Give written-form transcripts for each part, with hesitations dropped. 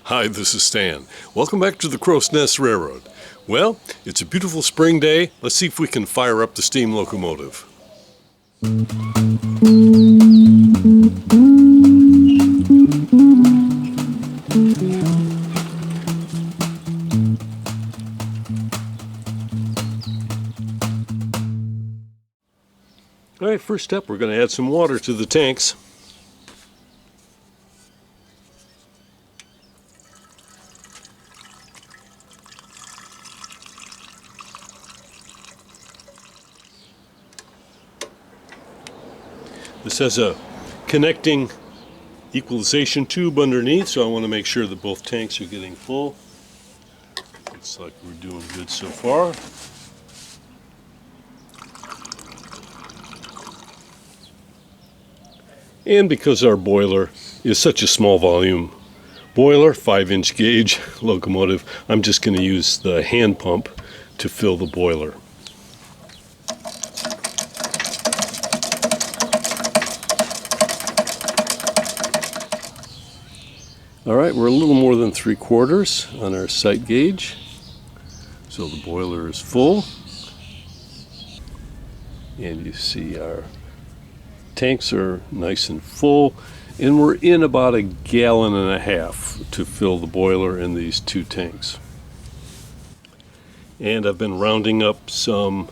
Hi, this is Stan. Welcome back to the Crow's Nest Railroad. Well, it's a beautiful spring day. Let's see if we can fire up the steam locomotive. All right, first step, we're going to add some water to the tanks. This has a connecting equalization tube underneath, so I want to make sure that both tanks are getting full. Looks like we're doing good so far. And because our boiler is such a small volume boiler, 5-inch gauge locomotive, I'm just going to use the hand pump to fill the boiler. All right, we're a little more than 3/4 on our sight gauge, so the boiler is full. And you see our tanks are nice and full, and we're in about 1.5 gallons to fill the boiler in these two tanks. And I've been rounding up some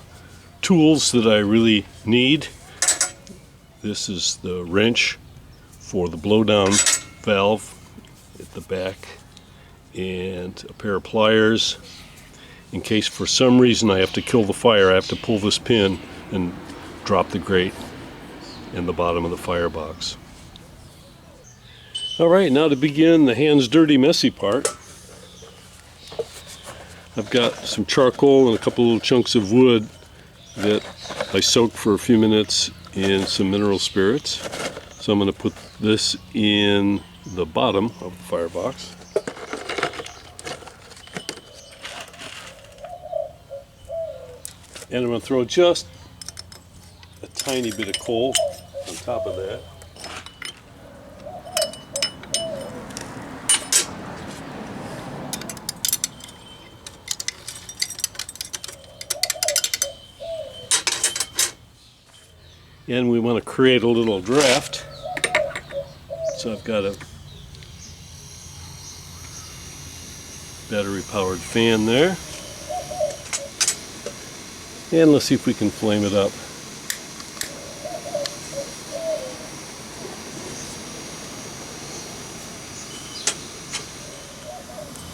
tools that I really need. This is the wrench for the blowdown valve at the back, and a pair of pliers in case for some reason I have to kill the fire. I have to pull this pin and drop the grate in the bottom of the firebox. All right, now to begin the hands dirty messy part. I've got some charcoal and a couple little chunks of wood that I soaked for a few minutes in some mineral spirits. So I'm going to put this in the bottom of the firebox. And I'm going to throw just a tiny bit of coal on top of that. And we want to create a little draft. So I've got a battery-powered fan there. And let's see if we can flame it up.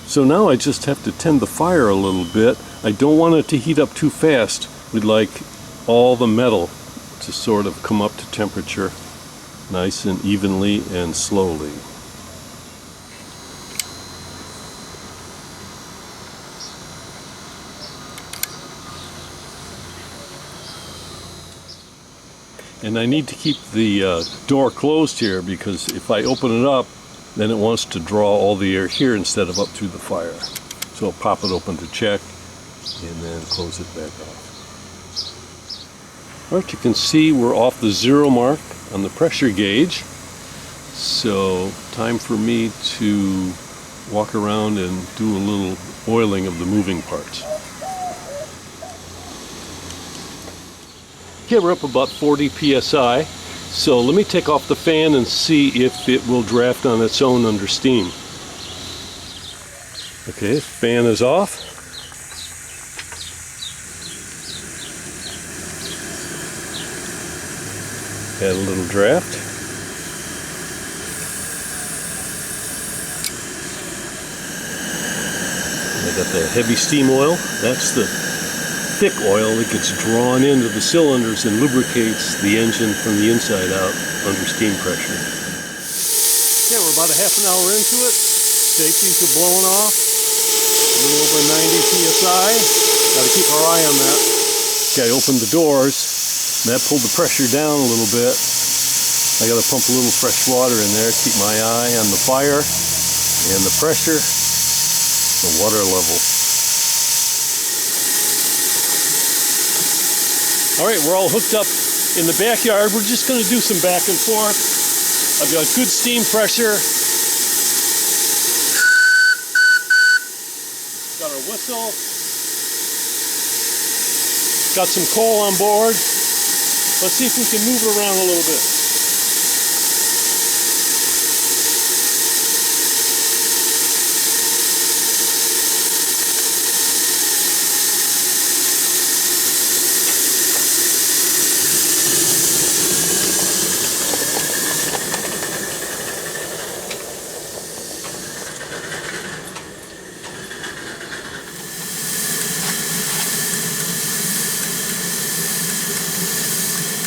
So now I just have to tend the fire a little bit. I don't want it to heat up too fast. We'd like all the metal to sort of come up to temperature nice and evenly and slowly. And I need to keep the door closed here, because if I open it up, then it wants to draw all the air here instead of up through the fire. So I'll pop it open to check and then close it back off. All right, you can see we're off the 0 mark on the pressure gauge. So time for me to walk around and do a little oiling of the moving parts. Okay, we're up about 40 psi. So let me take off the fan and see if it will draft on its own under steam. Okay, fan is off. Add a little draft. I got the heavy steam oil. That's the thick oil that gets drawn into the cylinders and lubricates the engine from the inside out under steam pressure. Okay, we're about a half an hour into it. Safeties are blowing off. A little over 90 psi. Got to keep our eye on that. Okay, I opened the doors. That pulled the pressure down a little bit. I got to pump a little fresh water in there, keep my eye on the fire and the pressure, the water level. All right, we're all hooked up in the backyard. We're just going to do some back and forth. I've got good steam pressure. whistle. Got some coal on board. Let's see if we can move it around a little bit.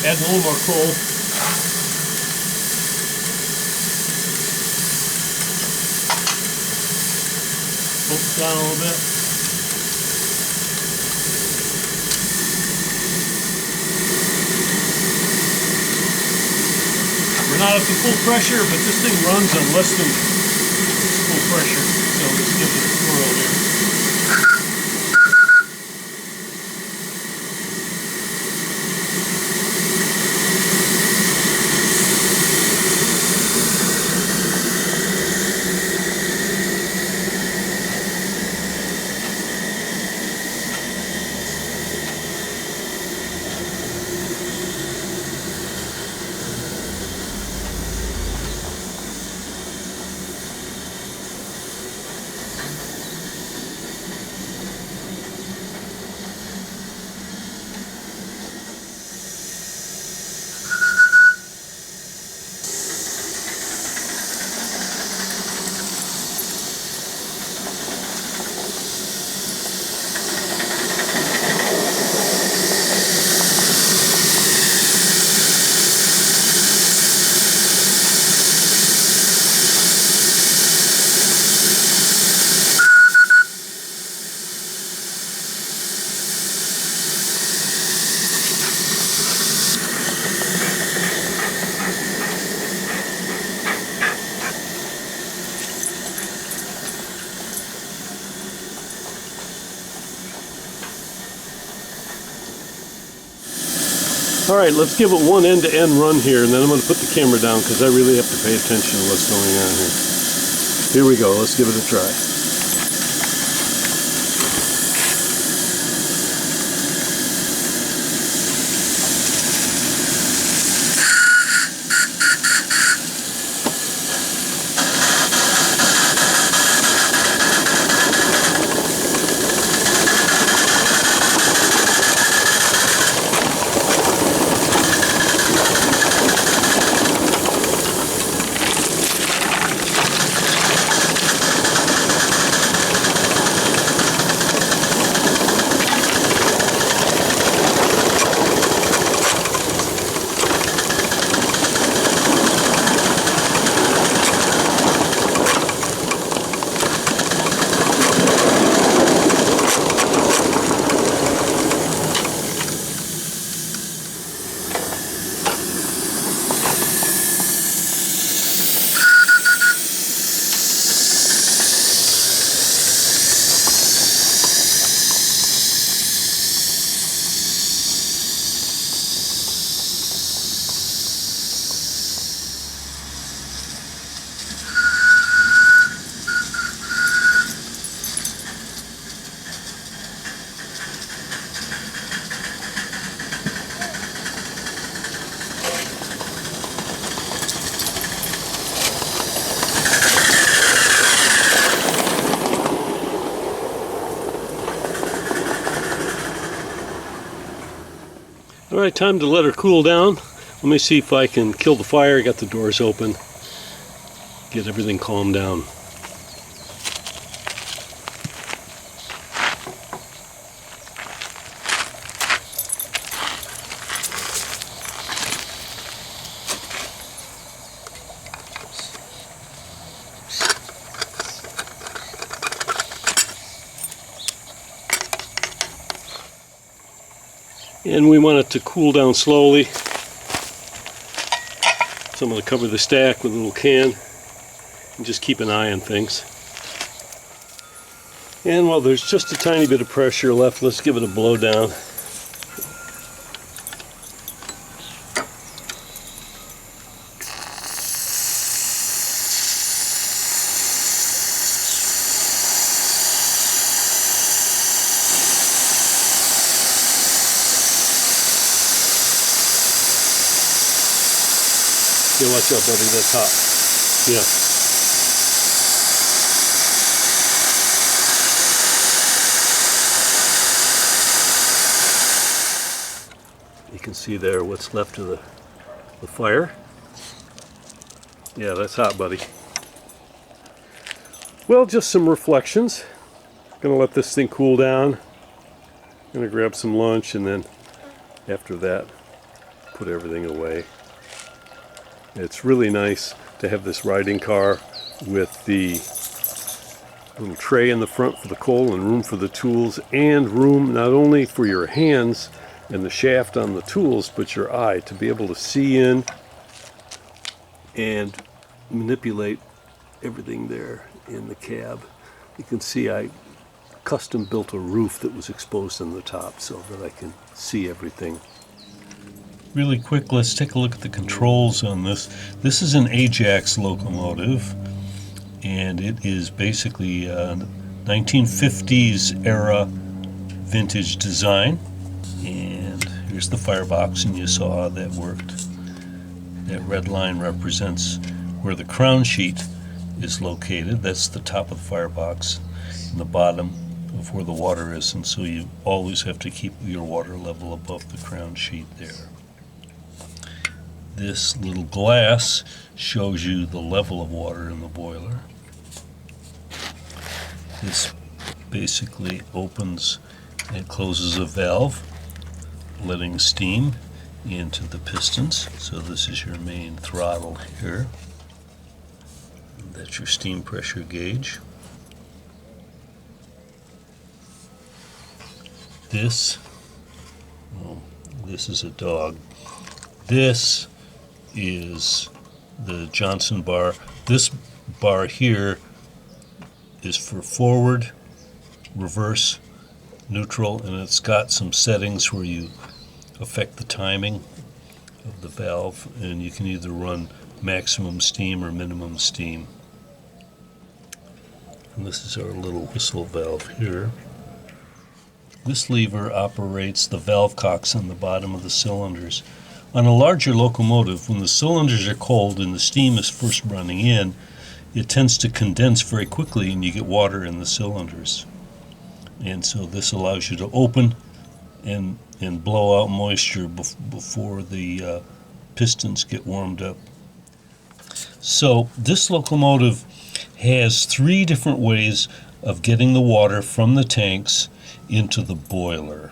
Add a little more coal. Focus down a little bit. We're not up to full pressure, but this thing runs on less than full pressure. So let's give it a swirl here. Alright, let's give it one end-to-end run here, and then I'm going to put the camera down because I really have to pay attention to what's going on here. Here we go, let's give it a try. Alright, time to let her cool down. Let me see if I can kill the fire. Got the doors open. Get everything calmed down. And we want it to cool down slowly. So I'm going to cover the stack with a little can and just keep an eye on things. And while there's just a tiny bit of pressure left, let's give it a blow down. Yeah, watch out, buddy, that's hot. Yeah. You can see there what's left of the fire. Yeah, that's hot, buddy. Well, just some reflections. Gonna let this thing cool down. Gonna grab some lunch, and then after that, put everything away. It's really nice to have this riding car with the little tray in the front for the coal and room for the tools, and room not only for your hands and the shaft on the tools, but your eye to be able to see in and manipulate everything there in the cab. You can see I custom built a roof that was exposed on the top so that I can see everything. Really quick, let's take a look at the controls on this. This is an AJAX locomotive, and it is basically a 1950s era vintage design. And here's the firebox, and you saw how that worked. That red line represents where the crown sheet is located. That's the top of the firebox, and the bottom of where the water is, and so you always have to keep your water level above the crown sheet there. This little glass shows you the level of water in the boiler. This basically opens and closes a valve, letting steam into the pistons. So this is your main throttle here. That's your steam pressure gauge. This is a dog. This is the Johnson bar. This bar here is for forward, reverse, neutral, and it's got some settings where you affect the timing of the valve, and you can either run maximum steam or minimum steam. And this is our little whistle valve here. This lever operates the valve cocks on the bottom of the cylinders. On a larger locomotive, when the cylinders are cold and the steam is first running in, it tends to condense very quickly and you get water in the cylinders. And so this allows you to open and blow out moisture before the pistons get warmed up. So this locomotive has 3 different ways of getting the water from the tanks into the boiler.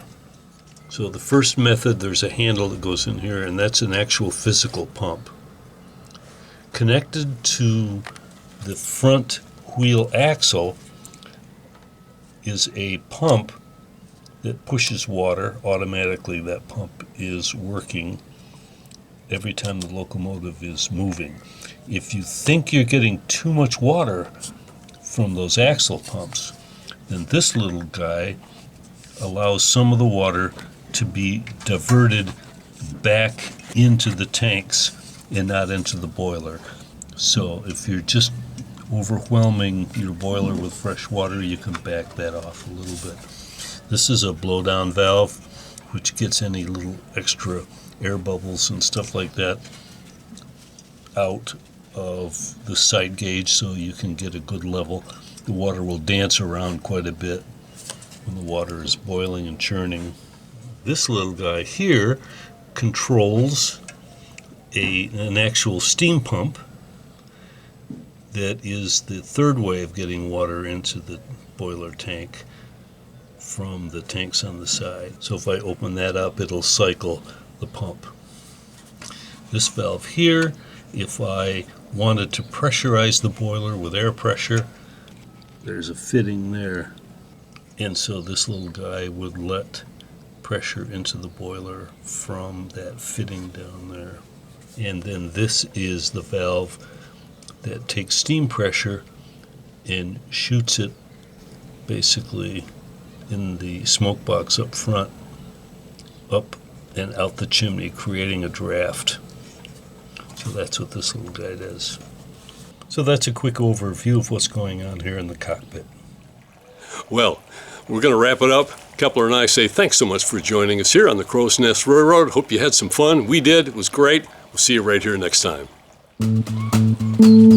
So the first method, there's a handle that goes in here, and that's an actual physical pump. Connected to the front wheel axle is a pump that pushes water automatically. That pump is working every time the locomotive is moving. If you think you're getting too much water from those axle pumps, then this little guy allows some of the water to be diverted back into the tanks and not into the boiler. So if you're just overwhelming your boiler with fresh water, you can back that off a little bit. This is a blow down valve, which gets any little extra air bubbles and stuff like that out of the side gauge so you can get a good level. The water will dance around quite a bit when the water is boiling and churning. This little guy here controls an actual steam pump that is the third way of getting water into the boiler tank from the tanks on the side. So if I open that up, it'll cycle the pump. This valve here, if I wanted to pressurize the boiler with air pressure, there's a fitting there. And so this little guy would let pressure into the boiler from that fitting down there. And then this is the valve that takes steam pressure and shoots it basically in the smoke box up front, up and out the chimney, creating a draft. So that's what this little guy does. So that's a quick overview of what's going on here in the cockpit. Well, we're going to wrap it up. Kepler and I say thanks so much for joining us here on the Crow's Nest Railroad. Hope you had some fun. We did. It was great. We'll see you right here next time. it.